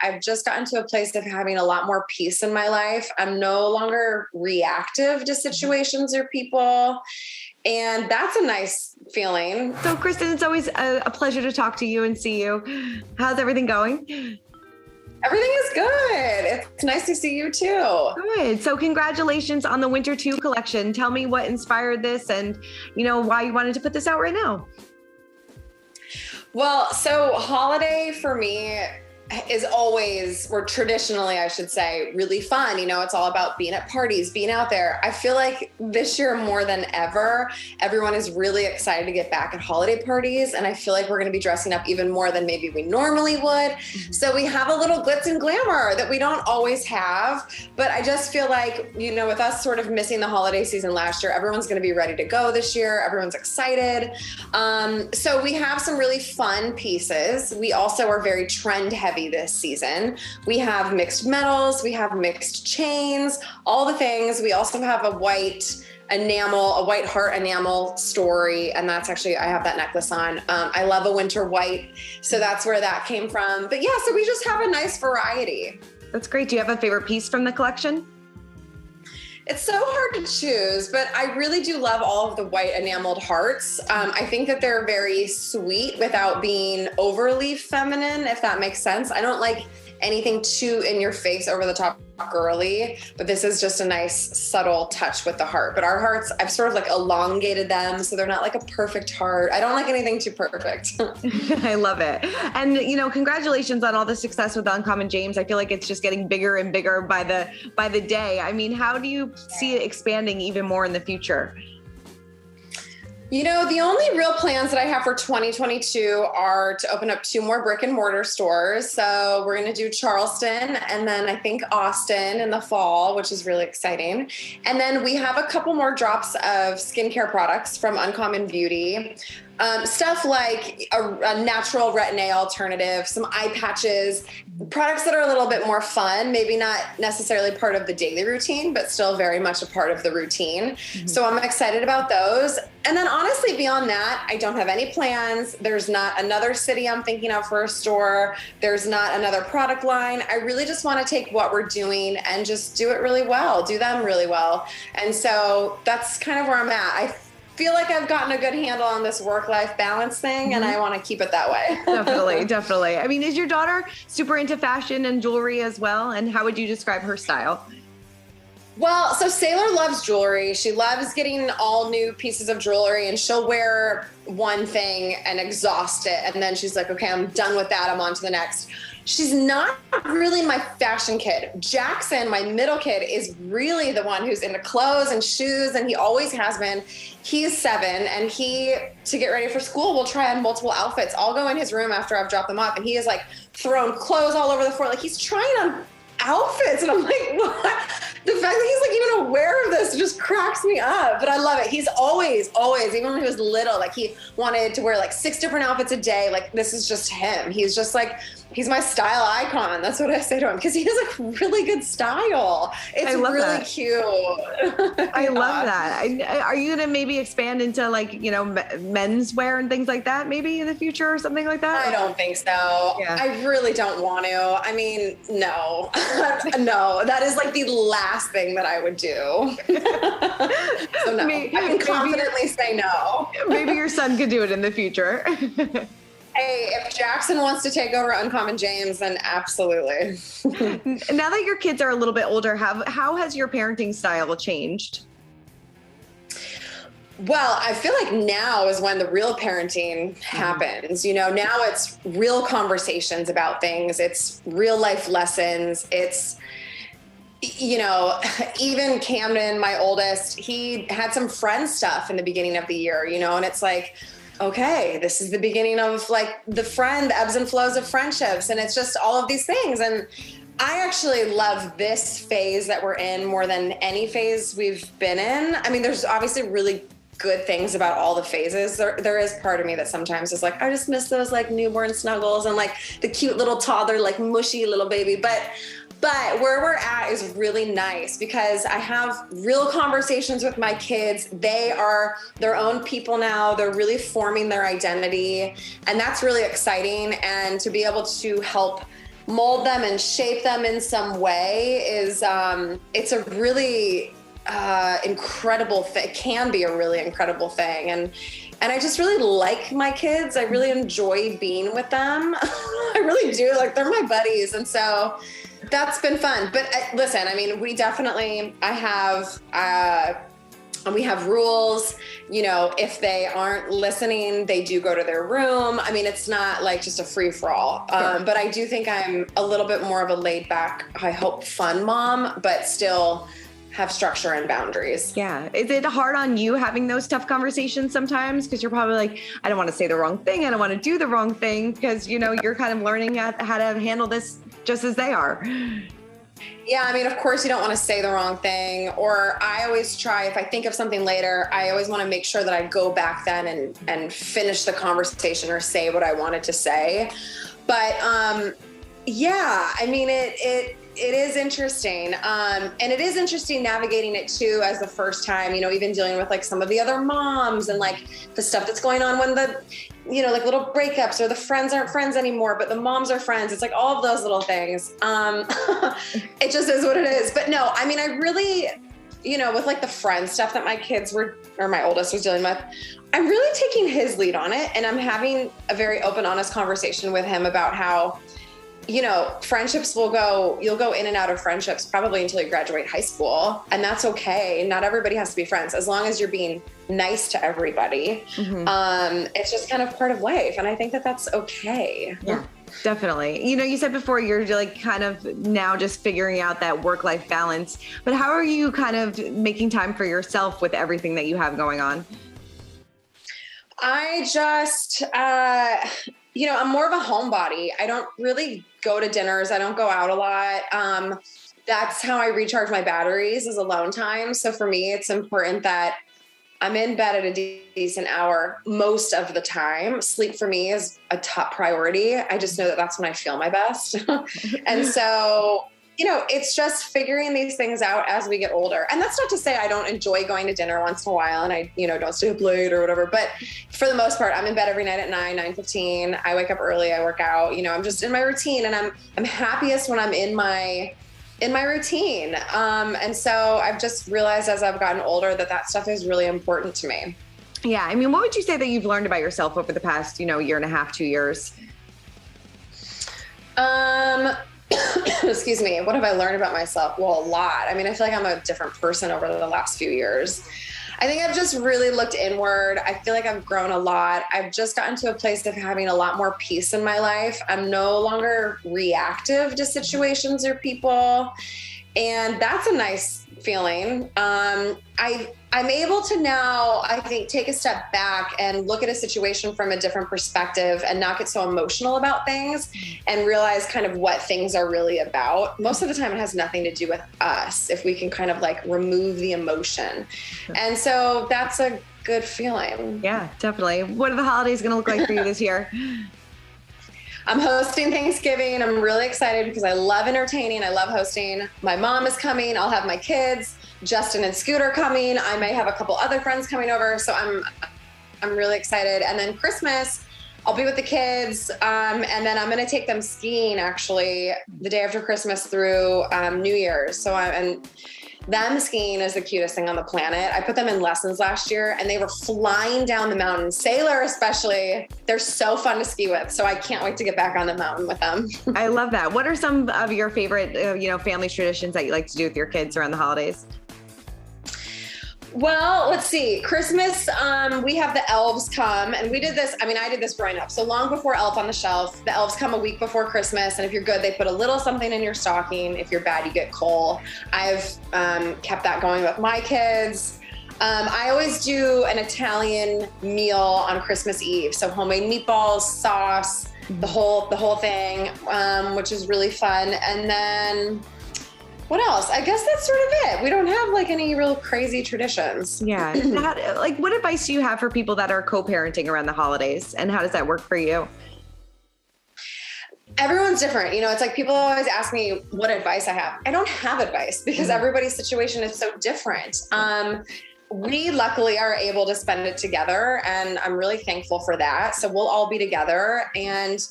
I've just gotten to a place of having a lot more peace in my life. I'm no longer reactive to situations or people. And that's a nice feeling. So Kristin, it's always a pleasure to talk to you and see you. How's everything going? Everything is good. It's nice to see you too. Good. So congratulations on the Winter 2 collection. Tell me what inspired this and, why you wanted to put this out right now. Well, so holiday for me is always, or traditionally, I should say, really fun. It's all about being at parties, being out there. I feel like this year more than ever, everyone is really excited to get back at holiday parties. And I feel like we're going to be dressing up even more than maybe we normally would. Mm-hmm. So we have a little glitz and glamour that we don't always have. But I just feel like, with us sort of missing the holiday season last year, everyone's going to be ready to go this year. Everyone's excited. So we have some really fun pieces. We also are very trend heavy this season. We have mixed metals, we have mixed chains, all the things. We also have a white heart enamel story. And that's actually, I have that necklace on. I love a winter white. So that's where that came from. But yeah, so we just have a nice variety. That's great. Do you have a favorite piece from the collection? It's so hard to choose, but I really do love all of the white enameled hearts. I think that they're very sweet without being overly feminine, if that makes sense. I don't like anything too in your face, over the top girly, but this is just a nice subtle touch with the heart. But our hearts, I've sort of like elongated them so they're not like a perfect heart. I don't like anything too perfect. I love it. And congratulations on all the success with Uncommon James. I feel like it's just getting bigger and bigger by the day. I mean, how do you see it expanding even more in the future? The only real plans that I have for 2022 are to open up 2 more brick and mortar stores. So we're going to do Charleston and then I think Austin in the fall, which is really exciting. And then we have a couple more drops of skincare products from Uncommon Beauty. Stuff like a natural retin-A alternative, some eye patches, products that are a little bit more fun, maybe not necessarily part of the daily routine, but still very much a part of the routine. Mm-hmm. So I'm excited about those. And then honestly, beyond that, I don't have any plans. There's not another city I'm thinking of for a store. There's not another product line. I really just want to take what we're doing and just do it really well, do them really well. And so that's kind of where I'm at. I feel like I've gotten a good handle on this work-life balance thing, and I want to keep it that way. Definitely. I mean, is your daughter super into fashion and jewelry as well? And how would you describe her style? Well, so Sailor loves jewelry. She loves getting all new pieces of jewelry, and she'll wear one thing and exhaust it. And then she's like, okay, I'm done with that. I'm on to the next. She's not really my fashion kid. Jackson, my middle kid, is really the one who's into clothes and shoes, and he always has been. He's 7, and to get ready for school, will try on multiple outfits. I'll go in his room after I've dropped them off, and he is like throwing clothes all over the floor. Like, he's trying on outfits, and I'm like, what? The fact that he's like even aware of this just cracks me up, but I love it. He's always, even when he was little, like he wanted to wear like 6 different outfits a day. Like, this is just him. He's just like, he's my style icon. That's what I say to him, because he has like really good style. It's really cute. I love that. Are you going to maybe expand into like, menswear and things like that maybe in the future or something like that? I don't think so. Yeah. I really don't want to. I mean, no. No, that is like the last thing that I would do. So no, I can confidently say no. Maybe your son could do it in the future. Hey, if Jackson wants to take over Uncommon James, then absolutely. Now that your kids are a little bit older, how has your parenting style changed? Well, I feel like now is when the real parenting happens. Now it's real conversations about things. It's real life lessons. It's, even Camden, my oldest, he had some friend stuff in the beginning of the year, and it's like, okay, this is the beginning of like the ebbs and flows of friendships. And it's just all of these things. And I actually love this phase that we're in more than any phase we've been in. I mean, there's obviously really good things about all the phases. There is part of me that sometimes is like, I just miss those like newborn snuggles and like the cute little toddler, like mushy little baby. But where we're at is really nice because I have real conversations with my kids. They are their own people now. They're really forming their identity, and that's really exciting. And to be able to help mold them and shape them in some way is, it's a really incredible thing. It can be a really incredible thing. And I just really like my kids. I really enjoy being with them. I really do. Like, they're my buddies. And so that's been fun. But listen, I mean, we have rules, you know, if they aren't listening, they do go to their room. I mean, it's not like just a free for all. But I do think I'm a little bit more of a laid back, I hope, fun mom, but still have structure and boundaries. Yeah. Is it hard on you having those tough conversations sometimes? Because you're probably like, I don't want to say the wrong thing. I don't want to do the wrong thing, because, you know, you're kind of learning how to handle this just as they are. Yeah, I mean, of course you don't want to say the wrong thing, or I always try, if I think of something later, I always want to make sure that I go back then and finish the conversation or say what I wanted to say. But yeah, I mean, it is interesting. And it is interesting navigating it too as the first time, you know, even dealing with like some of the other moms and like the stuff that's going on when the, you know, like little breakups, or the friends aren't friends anymore, but the moms are friends. It's like all of those little things. It just is what it is. But no, I mean, I really, you know, with like the friend stuff that my oldest was dealing with, I'm really taking his lead on it. And I'm having a very open, honest conversation with him about how, you know, friendships you'll go in and out of friendships probably until you graduate high school. And that's okay. Not everybody has to be friends, as long as you're being nice to everybody. Mm-hmm. It's just kind of part of life. And I think that that's okay. Yeah, definitely. You know, you said before you're like kind of now just figuring out that work-life balance, but how are you kind of making time for yourself with everything that you have going on? I just, you know, I'm more of a homebody. I don't really go to dinners. I don't go out a lot. That's how I recharge my batteries, is alone time. So for me, it's important that I'm in bed at a decent hour most of the time. Sleep for me is a top priority. I just know that that's when I feel my best. And so, you know, it's just figuring these things out as we get older. And that's not to say I don't enjoy going to dinner once in a while and I, you know, don't stay up late or whatever. But for the most part, I'm in bed every night at 9:15. I wake up early. I work out. You know, I'm just in my routine, and I'm happiest when I'm in my routine. And so I've just realized as I've gotten older that stuff is really important to me. Yeah. I mean, what would you say that you've learned about yourself over the past, you know, year and a half, 2 years? Excuse me. What have I learned about myself? Well, a lot. I mean, I feel like I'm a different person over the last few years. I think I've just really looked inward. I feel like I've grown a lot. I've just gotten to a place of having a lot more peace in my life. I'm no longer reactive to situations or people. And that's a nice feeling. I'm able to now, I think, take a step back and look at a situation from a different perspective and not get so emotional about things and realize kind of what things are really about. Most of the time it has nothing to do with us, if we can kind of like remove the emotion. And so that's a good feeling. Yeah, definitely. What are the holidays going to look like for you this year? I'm hosting Thanksgiving. I'm really excited because I love entertaining. I love hosting. My mom is coming. I'll have my kids, Justin and Scooter, coming. I may have a couple other friends coming over. So I'm really excited. And then Christmas, I'll be with the kids. And then I'm going to take them skiing actually the day after Christmas through New Year's. So them skiing is the cutest thing on the planet. I put them in lessons last year and they were flying down the mountain. Sailor especially, they're so fun to ski with. So I can't wait to get back on the mountain with them. I love that. What are some of your favorite, family traditions that you like to do with your kids around the holidays? Well, let's see. Christmas, we have the elves come, and we did this. I mean, I did this growing up. So long before Elf on the Shelf, the elves come a week before Christmas. And if you're good, they put a little something in your stocking. If you're bad, you get coal. I've kept that going with my kids. I always do an Italian meal on Christmas Eve. So homemade meatballs, sauce, the whole thing, which is really fun. And then what else? I guess that's sort of it. We don't have like any real crazy traditions. Yeah. What advice do you have for people that are co-parenting around the holidays, and how does that work for you? Everyone's different. You know, it's like people always ask me what advice I have. I don't have advice because everybody's situation is so different. We luckily are able to spend it together, and I'm really thankful for that. So we'll all be together, and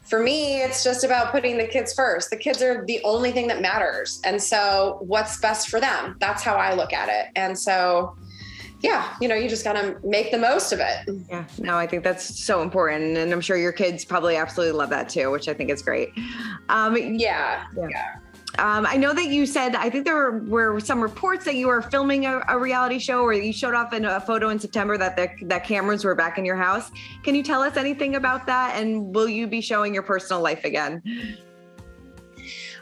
for me, it's just about putting the kids first. The kids are the only thing that matters. And so what's best for them? That's how I look at it. And so, yeah, you know, you just got to make the most of it. Yeah, no, I think that's so important. And I'm sure your kids probably absolutely love that too, which I think is great. Yeah. I know that you said, I think there were some reports that you were filming a reality show, or you showed off in a photo in September that cameras were back in your house. Can you tell us anything about that? And will you be showing your personal life again?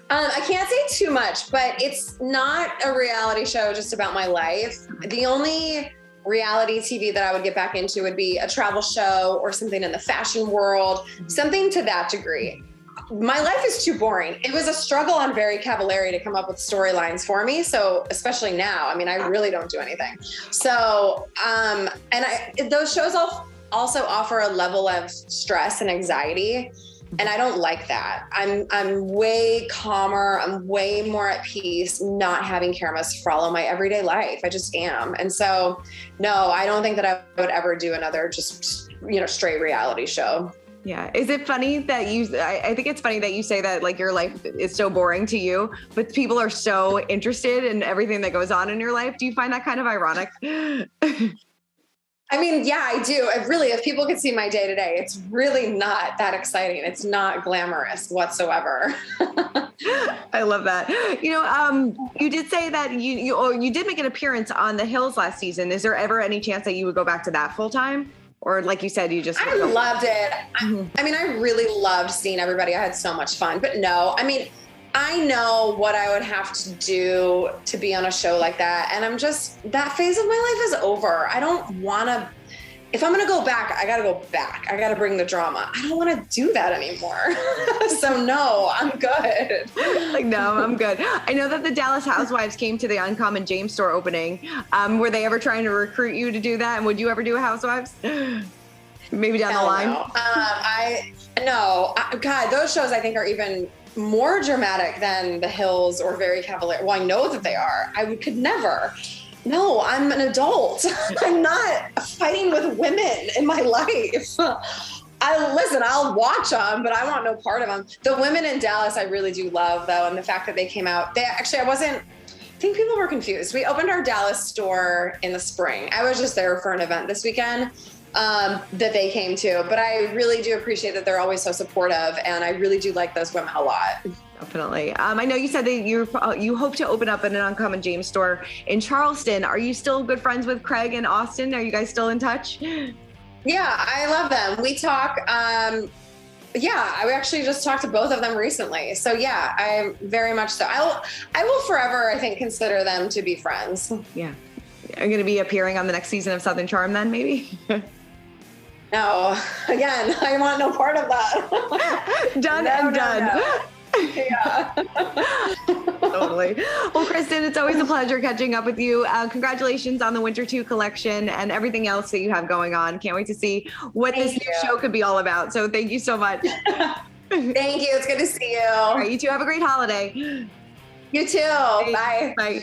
I can't say too much, but it's not a reality show just about my life. The only reality TV that I would get back into would be a travel show or something in the fashion world, something to that degree. My life is too boring. It was a struggle on Very Cavallari to come up with storylines for me. So especially now, I mean, I really don't do anything. So, those shows also offer a level of stress and anxiety. And I don't like that. I'm way calmer. I'm way more at peace not having cameras follow my everyday life. I just am. And so, no, I don't think that I would ever do another just, you know, straight reality show. Yeah. Is it funny that I think it's funny that you say that like your life is so boring to you, but people are so interested in everything that goes on in your life. Do you find that kind of ironic? I mean, yeah, I do. If people could see my day to day, it's really not that exciting. It's not glamorous whatsoever. I love that. You know, you did say that you did make an appearance on The Hills last season. Is there ever any chance that you would go back to that full time? Or like you said, you just... I loved it. I mean, I really loved seeing everybody. I had so much fun. But no, I mean, I know what I would have to do to be on a show like that. And that phase of my life is over. I don't want to, if I'm going to go back, I got to go back. I got to bring the drama. I don't want to do that anymore. So no, I'm good. Like, no, I'm good. I know that the Dallas Housewives came to the Uncommon James store opening. Were they ever trying to recruit you to do that? And would you ever do a Housewives? Maybe down the line? No. God, those shows I think are even more dramatic than The Hills or Very Cavallari. Well, I know that they are. Could never. No, I'm an adult. I'm not fighting with women in my life. I'll watch them, but I want no part of them. The women in Dallas I really do love, though, and the fact that they came out. I think people were confused. We opened our Dallas store in the spring. I was just there for an event this weekend that they came to, but I really do appreciate that they're always so supportive, and I really do like those women a lot. Definitely. I know you said that you hope to open up an Uncommon James store in Charleston. Are you still good friends with Craig and Austin? Are you guys still in touch? Yeah, I love them. We talk. I actually just talked to both of them recently. So yeah, I very much so. I will forever, I think, consider them to be friends. Yeah. I'm going to be appearing on the next season of Southern Charm then, maybe? No, again, I want no part of that. Done. No. Yeah. Totally. Well, Kristin, it's always a pleasure catching up with you. Congratulations on the Winter 2 collection and everything else that you have going on. Can't wait to see what this new show could be all about. So thank you so much. Thank you. It's good to see you. All right, you two have a great holiday. You too. Bye. Bye.